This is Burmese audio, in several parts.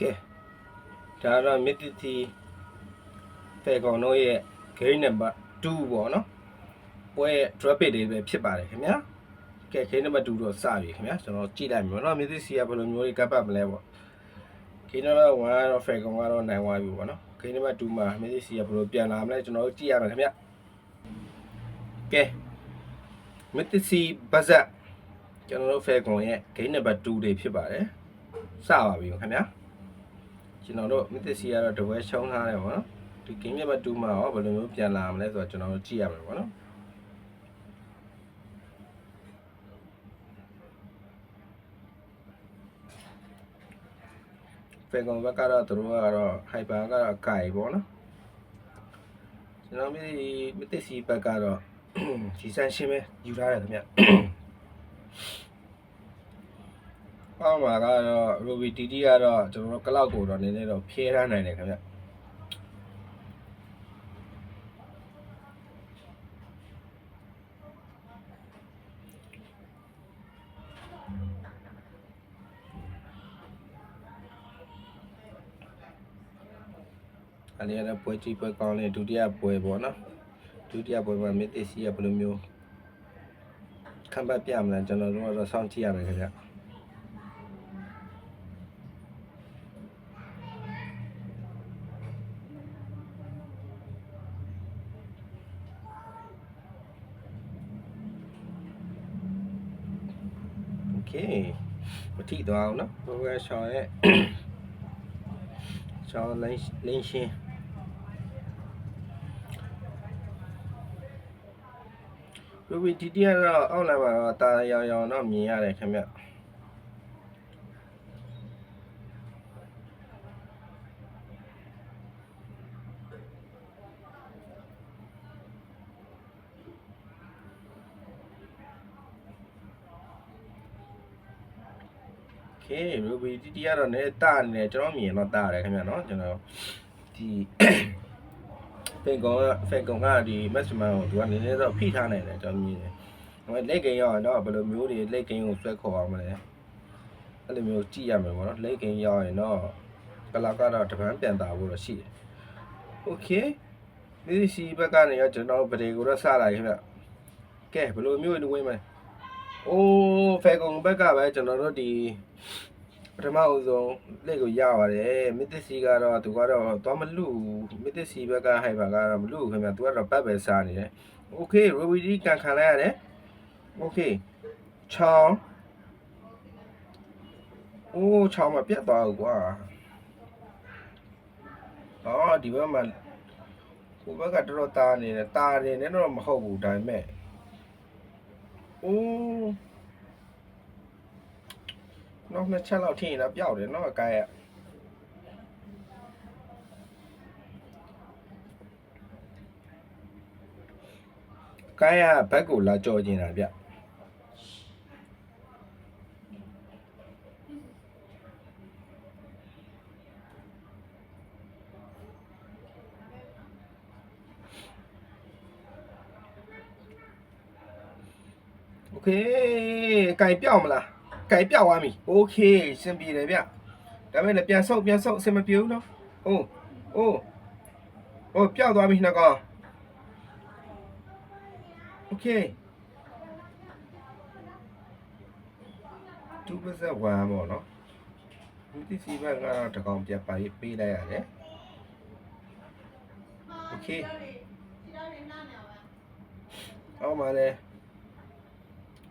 ကဲဒါတော့မစ်တီဖေကောင်တို့ရဲ့ game number 2ပေါ့နော်ပွဲ traffic တွေပဲဖြစ်ပါတယ်ခင်ဗျာကဲ game number 2တော့စပြီခင်ဗျာကျွန်တော်ကြည့်လိုက်မယ်နော်မစ်တီစီကဘယ်လိုမျိုးတွေကပ်ပတ်မလဲပေါ့ game number 1ကတော့ဖေကောင်ကတော့နိုင်သွားပြီပေါ့နော် game number 2မှာမစ်တီစီကဘယ်လိုပြန်လာမလဲကျွန်တော်တို့ကြည့်ရမယ်ခင်ဗျာကဲမစ်တီစီဘဇက်ကျွန်တော်တို့ဖေကောင်ရဲ့ game number 2တွေဖြစ်ပါတယ်စပါပြီခင်ဗျာကျွန်တော်တို့မစ်စီကတော့တပွဲရှုံးထားတယ်ပေါ့နော်ဒီ game number 2မှာရောဘယ်လိုမျိုးပြန်လာမလဲဆိုတော့ကျွန်တော်တို့ကြည့်ရမယ်ပေါ့နော်ဖေကွန်ဘက်ကတော့သူတို့ကတော့ဟိုက်ပါကတော့အကိုင်ပေါ့နော်ကျွန်တော်မစ်စီဘက်ကတော့ဒီဆန်ရှင်းပဲယူထားတယ်ခင်ဗျအောက်မှာကတော့ Ruby TT ကတော့ကျွန်တော်တို့ကလောက်ကိုတော့နည်းနည်းတော့ဖြဲထားနိုင်တယ်ခင်ဗျအဲ့ဒီကတော့ပွဲကြည့်ပွဲကောင်းလေးဒုတိယပွဲပေါ့နော်ဒုတိယပွဲမှာမစ်စီကဘယ်လိုမျိုးခံပတ်ပြမလဲကျွန်တော်တို့ကတော့စောင့်ကြည့်ရမယ်ခင်ဗျโอเคမထိသွားအောင်နော်ဘယ်ရှောင်းရဲ့ရှောင်းလင်းရှင်းRuby TT ကတော့အောက်လာမှာတော့တာရောင်ရောင်တော့မြင်ရတယ်ခင်ဗျRuby TT ကတော့လည်းတာနေတယ်ကျွန်တော်မြင်တော့တာတယ်ခင်ဗျနော်ကျွန်တော်ဒီဖေကွန်ကဒီ maximum ကိုသူကနည်းနည်းတော့ဖိထားနိုင်တယ်ကျွန်တော်မြင်တယ်။ဟိုလက်ကိန်းရောက်တော့ဘယ်လိုမျိုးတွေလက်ကိန်းကိုဆွဲခေါ်အောင်မလဲ။အဲ့လိုမျိုးကြည့်ရမယ်ပေါ့နော်။လက်ကိန်းရောက်ရင်တော့ကလာကတော့တပန်းပြန်တာဖို့တော့ရှိတယ်။ Okay ။ဒီစီဘက်ကနေရောကျွန်တော်ဗဒေကိုတော့စလာခဲ့ဗျ။ကဲဘယ်လိုမျိုးဝင်မလဲ။အိုးဖေကွန်ဘက်ကပဲကျွန်တော်တို့ဒီပထမအဆုံးလက်ကိုရပါတယ်မစ်စီကတော့သူကတော့သွားမလူမစ်စီဘက်ကဟိုက်ပါကတော့မလူခင်ဗျသူကတော့ပတ်ပဲစားနေတယ်โอเคရိုဘီဒီကန်ခံလိုက်ရတယ်โอเคချောင်းအိုးချောင်းမပြတ်သွားဘူးကွာအော်ဒီဘက်မှာဟိုဘက်ကတော်တော်တာနေတယ်တာနေတယ်တော့မဟုတ်ဘူးဒါပေမဲ့အိုးနောက်နှစ်ချက်လောက်ထင်ရင်တော့ပျောက်တယ်နော်အကိုင်ကဘက်ကိုလာကြော်ကျင်တာဗျโอเคไก่เปรี้ยวมาล่ะไก่เปรี้ยวသွားပြီโอเคစင်ပြေတယ်ဗျဒါပေမဲ့လည်းပြန်ဆုပ်အဆင်မပြေဘူးနော်အိုးပျောက်သွားပြီနှစ်ကောင်โอเค2%ပေါ့နော်ဒီစီဘက်ကတော့တကောင်ပြတ်ပါပေးလိုက်ရတယ်โอเคအော်မှာလေ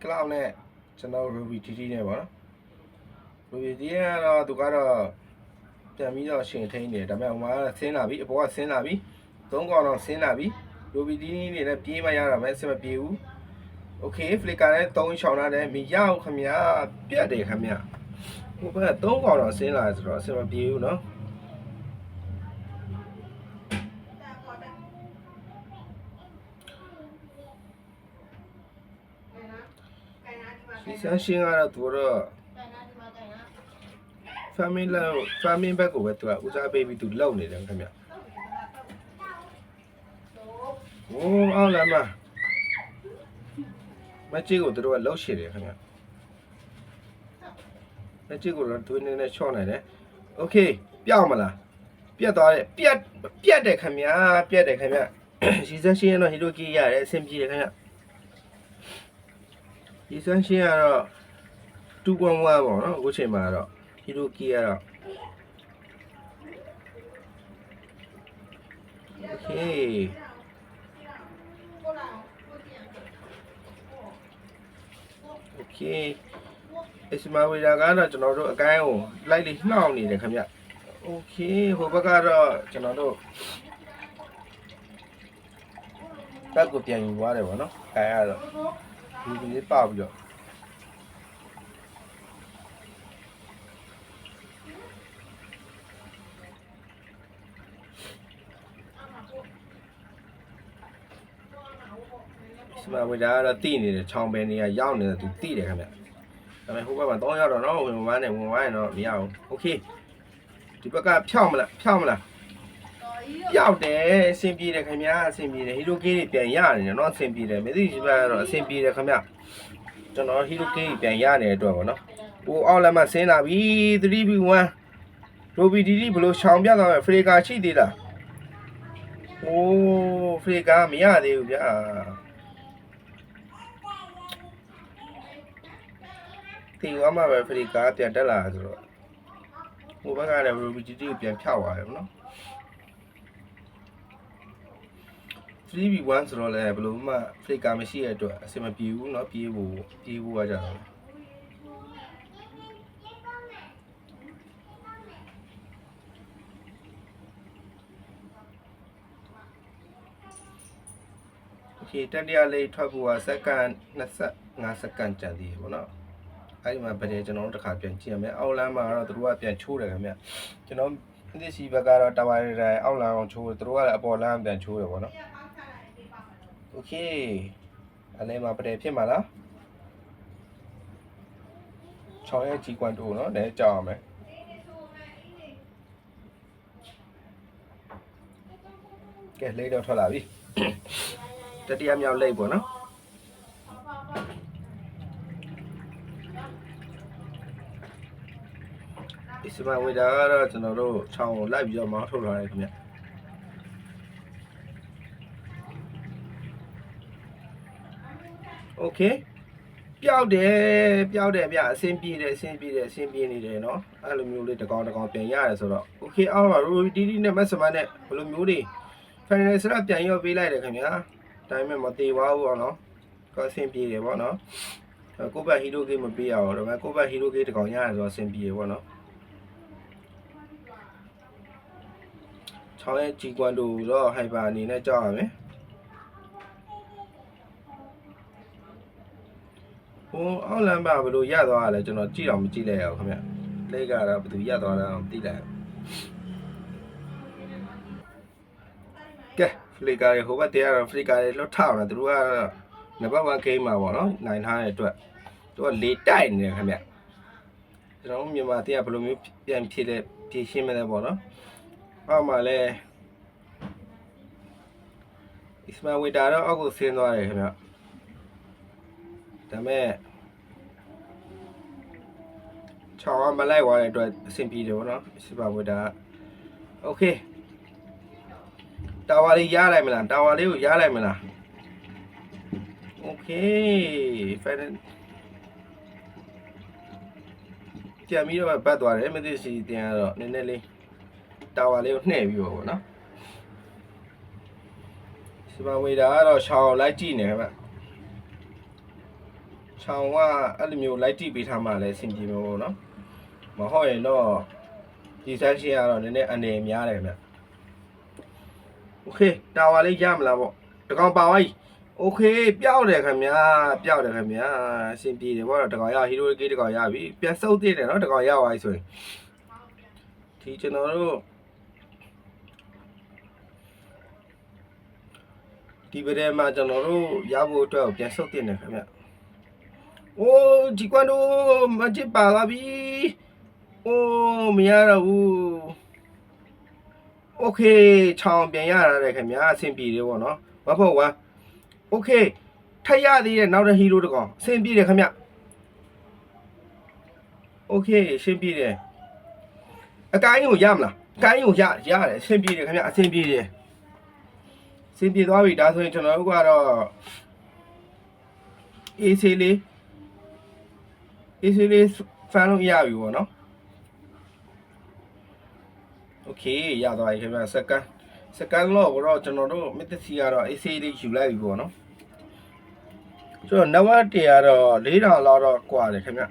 ကလောက်နဲ့ကျွန်တော် Ruby TT နဲ့ပေါ့နော် Ruby TT ကတော့သူကတော့ပြန်ပြီးတော့ရှင်ထိန်းနေတယ်ဒါပေမဲ့ဟိုမှာဆင်းလာပြီအပေါ်ကဆင်းလာပြီ၃កောင်တော့ဆင်းလာပြီ Ruby TT နေနဲ့ပြေးမရတာပဲအဆင်မပြေဘူး Okay flicker နဲ့3ချောင်းလာတယ်မရောက်ခမပြတ်တယ်ခမဟိုဘက်3កောင်တော့ဆင်းလာဆိုတော့အဆင်မပြေဘူးနော်ဒီဆန်ရှင်းကတော့သူတော့ farming ဘက်ကိုပဲသူကဦးစားပေးပြီးသူလုံနေတယ်ခင်ဗျโอ้အောက်လာမှာမကြီးကိုသူတို့ကလှုပ်ရှည်တယ်ခင်ဗျမကြီးကိုတော့သူနေနဲ့ချော့နိုင်တယ် Okay ပြောင်းမလားပြတ်သွားတယ်ပြတ်တယ်ခင်ဗျာပြတ်တယ်ခင်ဗျာစီစမ်းရှင်းတော့ဟီရိုကီရတယ်အဆင်ပြေတယ်ခင်ဗျာစီစမ်းရှင်းကတော့2.1ပေါ့နော်အခုချိန်မှာတော့ဟီရိုကီကတော့ Okay Okay အစမဝေးတာကတော့ကျွန်တော်တို့အကိုင်းကိုလိုက်လေးနှောင်းနေတယ်ခင်ဗျ Okay ဟိုဘက်ကတော့ကျွန်တော်တို့တက်ကိုပြန်ယူသွားတယ်ဗောနော်ခိုင်းရတော့ဒီလေးပေါက်ပြီးတော့စမဝေးတာကတော့တိနေတယ်ချောင်းပဲနေရရောက်နေတယ်သူတိတယ်ခင်ဗျဒါပေမဲ့ဟိုဘက်မှာ3ရောက်တော့နော်ဝင်ဝိုင်းနေဝင်ဝိုင်းတော့မရဘူး Okay ဒီဘက်ကဖြောက်မလားရောက်တယ်အဆင်ပြေတယ်ခင်ဗျာအဆင်ပြေတယ်ဟီရိုကေးတွေပြန်ရနေတယ်เนาะအဆင်ပြေတယ်မသိရှိပါတော့အဆင်ပြေတယ်ခင်ဗျာကျွန်တော်ဟီရိုကေးပြန်ရနေတဲ့အတွက်ပေါ့နော်ဟိုအောက်လက်မှဆင်းလာပြီ 3v1 ရိုဘီဒီဒီဘလို့ရှောင်ပြသွားမယ်ဖရေကာရှိသေးလားโอ้ဖရေကာမရသေးဘူးဗျာတီဝါမှာပဲဖရေကာပြန်တက်လာဆိုတော့ဟိုဘက်ကလည်းရိုဘီဒီဒီကိုပြန်ဖြောက်သွားတယ်ပေါ့နော်3v1 ဆိုတော့လည်းဘယ်လိုမှ flicker မရှိတဲ့အတွက်အဆင်မပြေဘူးเนาะပြေးဖို့ကကြတော့โอเคတတိယလေးထွက်ဖို့ကစက္ကန့်25စက္ကန့်ကြာသေးတယ်ပေါ့เนาะအဲ့ဒီမှာဗတဲ့ကျွန်တော်တို့တစ်ခါပြန်ကြည့်ရမယ်အောက်လမ်းမှာတော့သူတို့ကပြန်ချိုးတယ်ခင်ဗျကျွန်တော်ဒီစီဘက်ကတော့တာဝါရီတိုင်းအောက်လမ်းအောင်ချိုးတယ်သူတို့ကလည်းအပေါ်လမ်းပြန်ချိုးတယ်ပေါ့เนาะOkay အလဲမှာပတယ်ဖြစ်မှာလား6ရဲ့ကြီးကွမ်တိုเนาะလည်းကြောက်အောင်မယ်ကဲလိတ်တော့ထွက်လာပြီတတိယမြောက်လိတ်ပေါ့နော်ဒီစမဝေဒါကတော့ကျွန်တော်တို့6ကိုလိုက်ပြီးတော့မောင်းထုတ်လာတယ်ခင်ဗျโอเคပျောက်တယ်ဗျအဆင်ပြေနေတယ်เนาะအဲ့လိုမျိုးလေးတကောင်ပြန်ရတယ်ဆိုတော့โอเคအောက်မှာရိုဒီဒီနဲ့မက်ဆမန်နဲ့ဘယ်လိုမျိုးတွေဖိုင်နယ်ဆရာပြန်ရောပေးလိုက်တယ်ခင်ဗျာဒါပေမဲ့မသေးပါဘူးပေါ့နော်ก็အဆင်ပြေတယ်ပေါ့နော်ကိုဘတ်ဟီရိုဂေးမပေးရအောင်ဒါပေမဲ့ကိုဘတ်ဟီရိုဂေးတကောင်ရတယ်ဆိုတော့အဆင်ပြေပေါ့နော်6ရဲ့ဂျီကွမ်တိုတော့ဟိုက်ပါအနေနဲ့ကြောက်ရမယ်ဟိုအောက်လမ်းပါဘယ်လိုရသွားရလဲကျွန်တော်ကြည့်တော့မကြည့်လိုက်ရအောင်ခင်ဗျလက်ကတော့ဘယ်သူရသွားတာမသိလိုက်ကဲဖလီကာတွေဟိုဘက်တရားတော့ဖလီကာတွေလွတ်ထောက်နေသူတို့ကနံပါတ်1 game မှာပေါ့နော်နိုင်ထားတဲ့အတွက်သူကလေတိုက်နေတယ်ခင်ဗျကျွန်တော်မြန်မာတရားဘယ်လိုမျိုးပြန်ဖြည့်ရှင်းမလဲပေါ့နော်အောက်မှာလဲအစမဝေတာတော့အောက်ကိုဆင်းသွားတယ်ခင်ဗျဒါမဲ့ချောင်းမလိုက်သွားတဲ့အတွက်အဆင်ပြေတယ်ဗောနော်စပါဝဒါโอเคတာဝါလေးရလိုက်မလားတာဝါလေးကိုရလိုက်မလားโอเคဖန်ကြံပြီးတော့ပတ်သွားတယ်မသိစီတင်ကတော့နည်းနည်းလေးတာဝါလေးကိုနှဲ့ပြီးတော့ဗောနော်စပါဝဒါကတော့ချောင်းလိုက်ကြည့်နေခင်ဗျချောင်းကအဲ့လိုမျိုးလိုက်ကြည့်ပေးထားမှလည်းအဆင်ပြေမှာပေါ့နော်မဟုတ်ရင်တော့ဒီဆန်းရှင်းကတော့နည်းနည်းအနေများတယ်ဗျโอเคတာဝါလေးရမလားပေါ့တကောင်ပါသွားပြီโอเคပျောက်တယ်ခင်ဗျာအဆင်ပြေတယ်ပေါ့တော့တကောင်ရဟီရိုဂေးတကောင်ရပြီပြန်စုပ်သေးတယ်နော်တကောင်ရသွားပြီဆိုရင်ဒီကျွန်တော်တို့ဒီဗဒဲမှာကျွန်တော်တို့ရဖို့အတွက်ပြန်စုပ်တင်တယ်ခင်ဗျโอ้ဒီကွမ်တိုမချစ်ပါလာပြီโอ้မရတော့ဘူးโอเคချောင်းပြန်ရရတယ်ခင်ဗျာအဆင်ပြေတယ်ပေါ့နော်ဘာဖို့ဝါโอเคထက်ရသေးတဲ့နောက်တဲ့ဟီရိုတကောင်အဆင်ပြေတယ်ခင်ဗျโอเคရှင်းပြေတယ် အကိုင်းကိုရမလားအကိုင်းကိုရတယ်အဆင်ပြေတယ်ခင်ဗျအဆင်ပြေတယ်အဆင်ပြေသွားပြီဒါဆိုရင်ကျွန်တော်တို့ကတော့အေးဆေးလေးဖန်လို့ရပြီပေါ့နော်โอเคရသွားပြီခင်ဗျစကန်တော့ကျွန်တော်တို့မစ်တစီကတော့အေးဆေးလေးယူလိုက်ပြီပေါ့နော်ကျွန်တော်နဝတေကတော့4000လောက်တော့กว่าတယ်ခင်ဗျ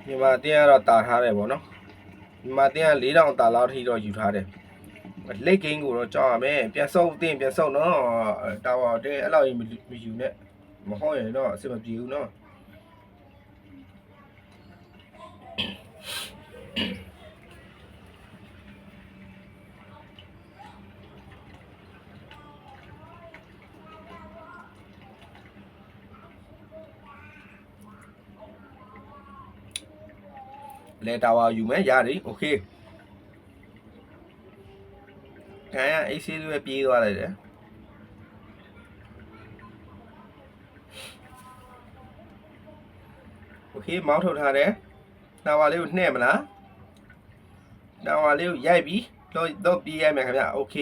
ဒီမှာတင်းကတော့တာထားတယ်ပေါ့နော်ဒီမှာတင်းက4000တာလောက်ထိတော့ယူထားတယ်လက်ဂိမ်းကိုတော့ကြောက်ရမယ်ပြန်ဆုပ်နော်တာဝါတင်းအဲ့လောက်ကြီးမယူနဲ့မဟုတ်ရင်တော့အဆင်မပြေဘူးနော်လေတာဝါယူမယ်ရတယ်โอเคခံရအေးဆေးလေးပဲပြေးသွားလိုက်တယ်โอเคမောင်းထုတ်ထားတယ်တာဝါလေးကိုနှဲ့မလားတာဝါလေးကိုရိုက်ပြီးတော့ပြေးရမယ်ခင်ဗျโอเค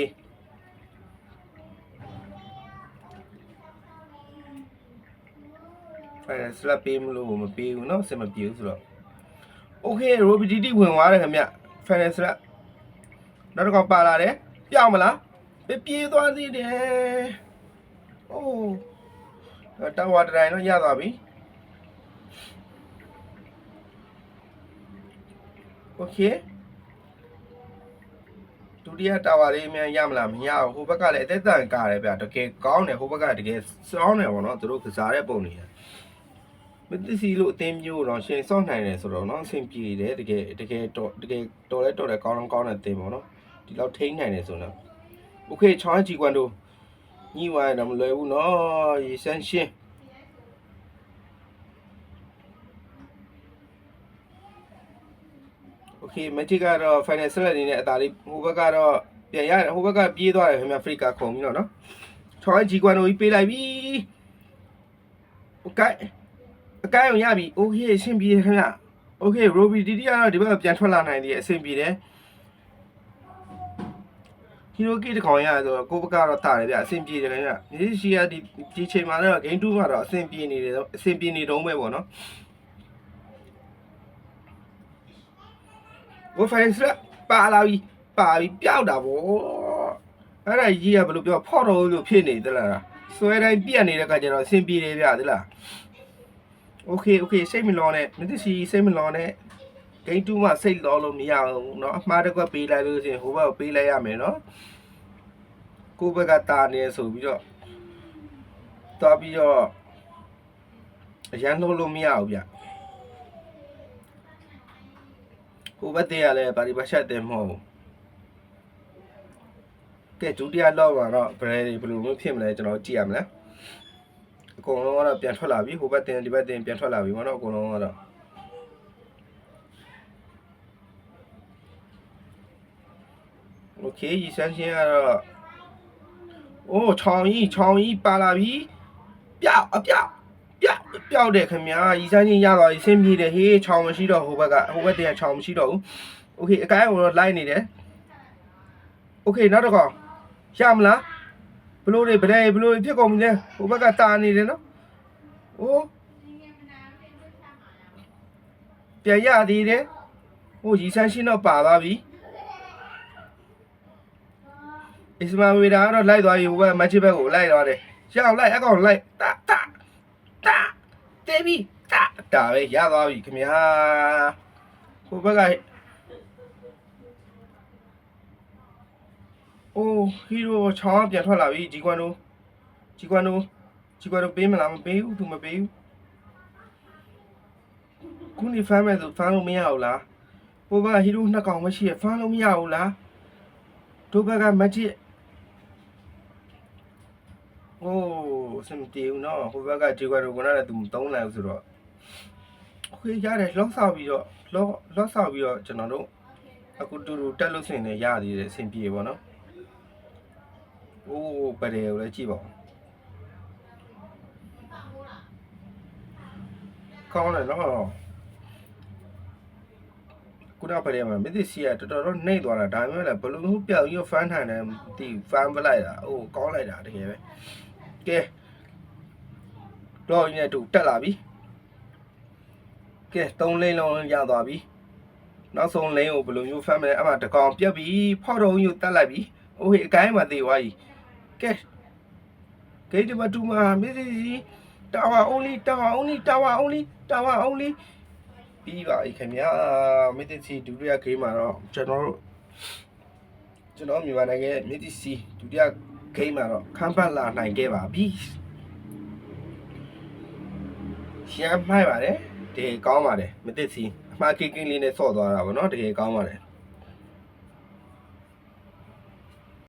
အဲ့စလပ်ပေးမလို့မပေးဘူးเนาะစင်မပြေဘူးဆိုတော့โอเคရိုဘီတီတီဝင်သွားတယ်ခင်ဗျဖန်နယ်စလပ်နောက်တစ်ခေါက်ပါလာတယ်ပြောင်းမလားပြေးသွားသေးတယ်အိုးတာဝါတိုင်းတော့ရသွားပြီโอเคဒုတိယတာဝါလေးမြန်ရမလားမရဘူးဟိုဘက်ကလည်းအသက်တန်ကားတယ်ဗျတကယ်ကောင်းတယ်ဟိုဘက်ကတကယ်စောင်းတယ်ပေါ့နော်သူတို့ကစားတဲ့ပုံတွေမသိစီလို့အတင်းမျိုးတော့ရှင်စောင့်နိုင်တယ်ဆိုတော့နော်အဆင်ပြေတယ်တကယ်တော်လဲကောင်းတဲ့တင်းပေါ့နော်ဒီလောက်ထိန်းနိုင်တယ်ဆိုတော့โอเคချောင်းကြီးကွမ်တို့ညီဝိုင်းတော့မလွယ်ဘူးနော်ရေစမ်းရှင်းโอเคမက်ဂျစ်ကတော့ final select အနေနဲ့အသာလေးဟိုဘက်ကတော့ပြန်ရတယ်ဟိုဘက်ကပြေးသွားတယ်ခင်ဗျာဖရိကာခုံပြီးတော့နော်ချောင်းကြီးကွမ်တို့ကြီးပေးလိုက်ပြီโอเคအကိုင်းအောင်ရပြီโอเคအဆင်ပြေတယ်ခင်ဗျโอเคရိုဘီတီတီကတော့ဒီဘက်ကပြန်ထွက်လာနိုင်တယ်အဆင်ပြေတယ်ဟီရိုကီတကောင်ရဆိုတော့ကိုဘကတော့တာတယ်ဗျအဆင်ပြေတယ်ခင်ဗျဒီရှိရဒီချိန်မှာတော့ game 2မှာတော့အဆင်ပြေနေတယ်အဆင်ပြေနေတုံးပဲပေါ့နော်ဝဖိုင်စလာပါလာပြီပျောက်တာဗောအဲ့ဒါကြီးကဘယ်လိုပြောဖော့တော်လို့ဖြစ်နေသလားဆွဲတိုင်းပြက်နေတဲ့ကကြတော့အဆင်ပြေတယ်ဗျသလားโอเคစိတ်မလောနဲ့မသိစီစိတ်မလောနဲ့ဂိမ်း2မှာစိတ်လောလို့မရဘူးเนาะအမှားတစ်ခွက်ပေးလိုက်လို့ဆိုရင်ဟိုဘက်ကိုပေးလိုက်ရမယ်เนาะကိုယ့်ဘက်ကတာနေဆိုပြီးတော့သွားပြီးတော့အရန်လို့မရဘူးဗျဟိုဘက်တည်းရလဲပါရီပါရှက်တယ်မဟုတ်ဘူးကဲဒုတိယလောက်မှာတော့ဘယ်လိုမျိုးဖြစ်မလဲကျွန်တော်ကြည့်ရမလားအကုန်လုံးကတော့ပြန်ထွက်လာပြီဟိုဘက်တင်ဒီဘက်တင်ပြန်ထွက်လာပြီပေါ့နော်အကုန်လုံးကတော့โอเคရီစမ်းရှင်းကတော့အိုးချောင်းကြီးပါလာပြီပျောက်တယ်ခင်ဗျာရီစမ်းရှင်းရသွားပြီဆင်းပြေးတယ်ဟေးချောင်းမရှိတော့ဟိုဘက်တင်ချောင်းမရှိတော့ဘူးโอเคအကိုင်းကိုတော့လိုက်နေတယ်โอเคနောက်တစ်ခေါက်ရမလားဘလို့ဖြစ်ကုန်ပြီလဲဟိုဘက်ကတာနေတယ်နော်โอ้ပြန်ရသေးတယ်ဟိုရီဆန်းရှင်းတော့ပါသွားပြီအစ္စမာဝေဒါကတော့လိုက်သွားပြီဟိုဘက်မက်ချစ်ဘက်ကိုလိုက်သွားတယ်ရအောင်လိုက်အကောင်လိုက်တာတေးပြီတာပဲရသွားပြီခင်ဗျာဟိုဘက်ကအိုးဟီရိုချောင်းပြန်ထွက်လာပြီဂျီကွမ်တို့ပေးမလားမပေးဘူးသူမပေးဘူးခုနေဖမ်းမယ်ဆိုဖမ်းလို့မရဘူးလားဟိုဘက်ကဟီရိုနှစ်ကောင်မရှိရဖမ်းလို့မရဘူးလားတို့ဘက်ကမက်ဂျစ်โอ้စမတီဦးနော်ဟိုဘက်ကဂျီကွမ်တို့ကလည်းသူမသုံးနိုင်ဘူးဆိုတော့ခွေးရတယ်လော့ဆောက်ပြီးတော့ကျွန်တော်တို့အခုတူတက်လို့စင်နေရသေးတယ်အဆင်ပြေပေါ့နော်โอ้ပရဲကိုလည်းကြည့်ပါဦးကောင်းတယ်နော် ခုနဖရဲမှာမသိစီကတော်တော်နှိမ့်သွားတာဒါမျိုးလည်းဘယ်လိုမျိုးပြောက်ပြီးဖမ်းထိုင်တယ်ဒီဖမ်းပလိုက်တာဟိုကောင်းလိုက်တာတကယ်ပဲကဲတော့ရင်းနဲ့တူတက်လာပြီကဲ3လိမ့်လုံးရသွားပြီနောက်ဆုံးလိမ့်ကိုဘယ်လိုမျိုးဖမ်းမလဲအမှတကောင်ပြက်ပြီးဖောက်တော့ယူတက်လိုက်ပြီဟိုဟေအကိုင်းမှာသေသွားပြီကဲဂိတ်မတူမှာမသိစီTower onlyပြီးပါပြီခင်ဗျာမစ်တီစီဒုတိယဂိမ်းမှာတော့ကျွန်တော်မြန်မာနိုင်ငံရဲ့မစ်တီစီဒုတိယဂိမ်းမှာတော့ခမ်းပတ်လာနိုင်ခဲ့ပါပြီရှမ်းမိုက်ပါတယ်တကယ်ကောင်းပါတယ်မစ်တီစီအမှားကိန်းလေးနဲ့ဆော့သွားတာဗောနော်တကယ်ကောင်းပါတယ်